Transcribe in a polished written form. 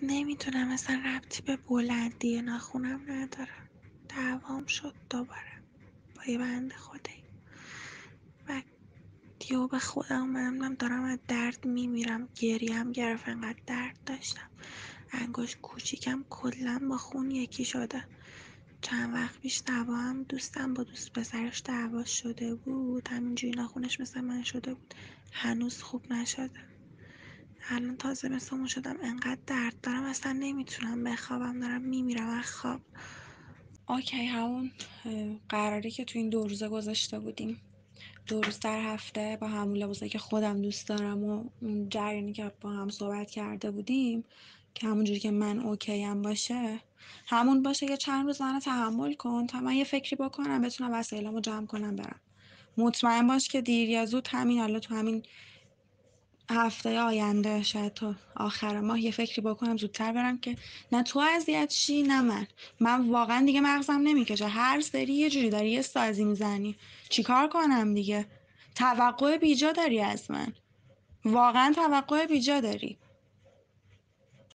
نمیدونم، اصلا ربطی به بلندی ناخونم نداره. دعوام شد دوباره با یه بنده خدایی و دیو به خودم اومدم دارم از درد میمیرم. گریم گرفت، انقدر درد داشتم. انگشت کوچیکم کلا با خون یکی شده. چند وقت پیش دعوا هم دوستم با دوست پسرش دعوا شده بود، همینجوری ناخونش مثل من شده بود، هنوز خوب نشده. الان تازه مثل اون شدم، انقدر درد دارم اصلا نمیتونم بخوابم، دارم میمیرم از خواب. اوکی، همون قراری که تو این 2 روزه گذاشته بودیم، 2 روز در هفته با همون لباسایی که خودم دوست دارم و اون جریانی که با هم صحبت کرده بودیم که همونجوری که من اوکیم باشه همون باشه. که چند روز منو تحمل کن تا من یه فکری بکنم بتونم وسایلمو جمع کنم برم. مطمئن باش که دیر یا زود حالا تو همین هفته آینده، شاید تا آخر ماه یه فکری بکنم زودتر برم که نه تو اذیت شی نه من واقعا دیگه مغزم نمیکشه. هر سری یه جوری داری یه سازی میزنی، چیکار کنم دیگه؟ توقع بیجا داری از من، واقعا توقع بیجا داری.